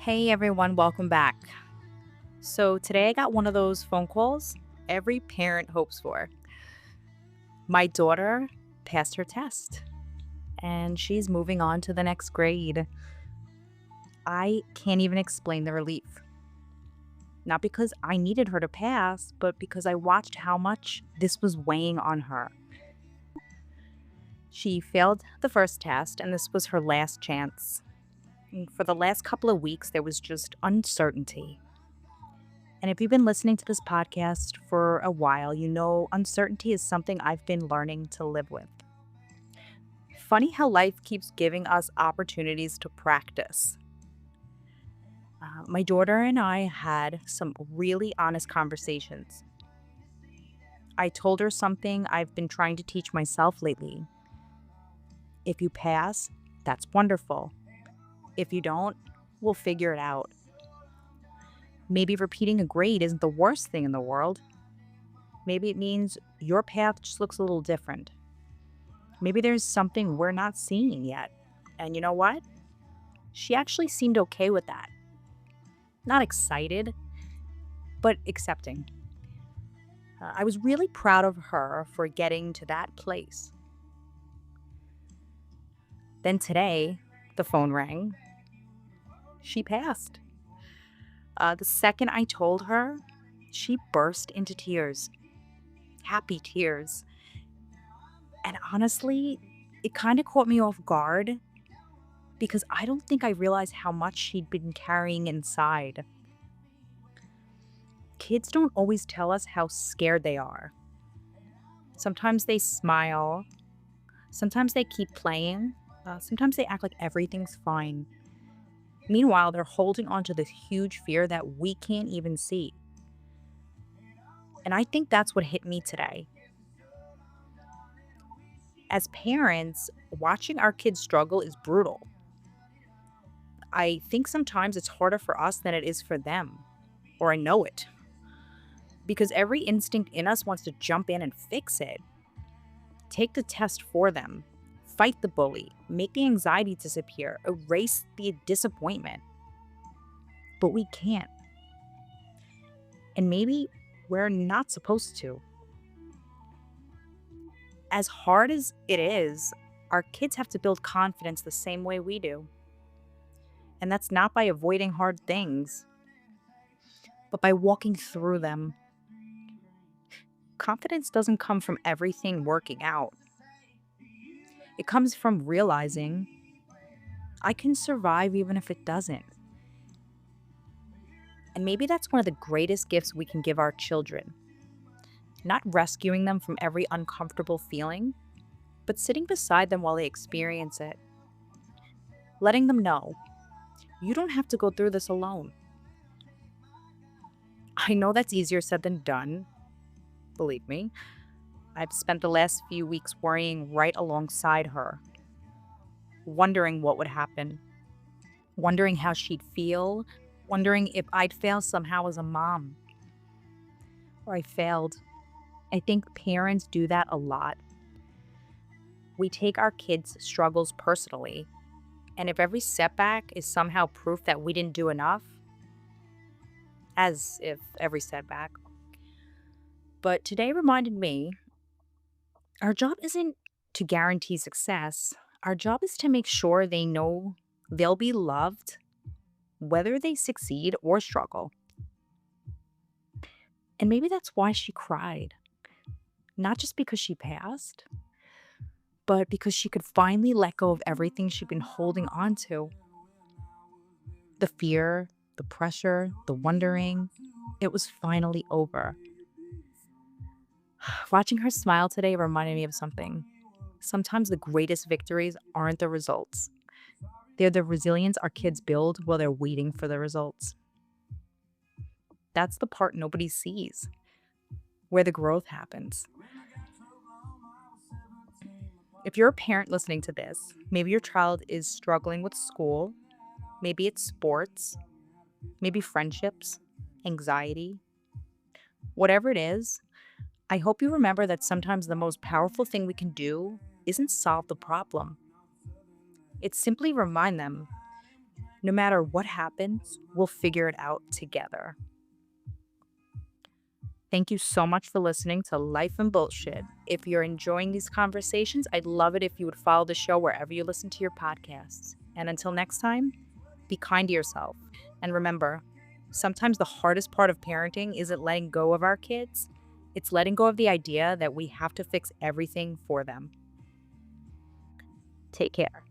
Hey everyone, welcome back. So today I got one of those phone calls every parent hopes for. My daughter passed her test and she's moving on to the next grade. I can't even explain the relief. Not because I needed her to pass, but because I watched how much this was weighing on her. She failed the first test and this was her last chance. And for the last couple of weeks, there was just uncertainty. And if you've been listening to this podcast for a while, you know uncertainty is something I've been learning to live with. Funny how life keeps giving us opportunities to practice. My daughter and I had some really honest conversations. I told her something I've been trying to teach myself lately. If you pass, that's wonderful. If you don't, we'll figure it out. Maybe repeating a grade isn't the worst thing in the world. Maybe it means your path just looks a little different. Maybe there's something we're not seeing yet. And you know what? She actually seemed okay with that. Not excited, but accepting. I was really proud of her for getting to that place. Then today, the phone rang. She passed. The second I told her, she burst into tears. Happy tears. And honestly, it kind of caught me off guard because I don't think I realized how much she'd been carrying inside. Kids don't always tell us how scared they are. Sometimes they smile, sometimes they keep playing, sometimes they act like everything's fine. Meanwhile, they're holding on to this huge fear that we can't even see. And I think that's what hit me today. As parents, watching our kids struggle is brutal. I think sometimes it's harder for us than it is for them, or I know it, because every instinct in us wants to jump in and fix it. Take the test for them, fight the bully, make the anxiety disappear, erase the disappointment. But we can't. And maybe we're not supposed to. As hard as it is, our kids have to build confidence the same way we do. And that's not by avoiding hard things, but by walking through them. Confidence doesn't come from everything working out. It comes from realizing I can survive even if it doesn't. And maybe that's one of the greatest gifts we can give our children. Not rescuing them from every uncomfortable feeling, but sitting beside them while they experience it. Letting them know, you don't have to go through this alone. I know that's easier said than done, believe me. I've spent the last few weeks worrying right alongside her, wondering what would happen, wondering how she'd feel, wondering if I'd fail somehow as a mom. Or I failed. I think parents do that a lot. We take our kids' struggles personally, and if every setback is somehow proof that we didn't do enough, as if every setback. But today reminded me our job isn't to guarantee success. Our job is to make sure they know they'll be loved, whether they succeed or struggle. And maybe that's why she cried. Not just because she passed, but because she could finally let go of everything she'd been holding on to. The fear, the pressure, the wondering, it was finally over. Watching her smile today reminded me of something. Sometimes the greatest victories aren't the results. They're the resilience our kids build while they're waiting for the results. That's the part nobody sees, where the growth happens. If you're a parent listening to this, maybe your child is struggling with school, maybe it's sports, maybe friendships, anxiety, whatever it is, I hope you remember that sometimes the most powerful thing we can do isn't solve the problem. It's simply remind them No matter what happens, we'll figure it out together. Thank you so much for listening to Life and Bullshit. If you're enjoying these conversations, I'd love it if you would follow the show wherever you listen to your podcasts. And until next time, be kind to yourself. And remember, sometimes the hardest part of parenting isn't letting go of our kids, it's letting go of the idea that we have to fix everything for them. Take care.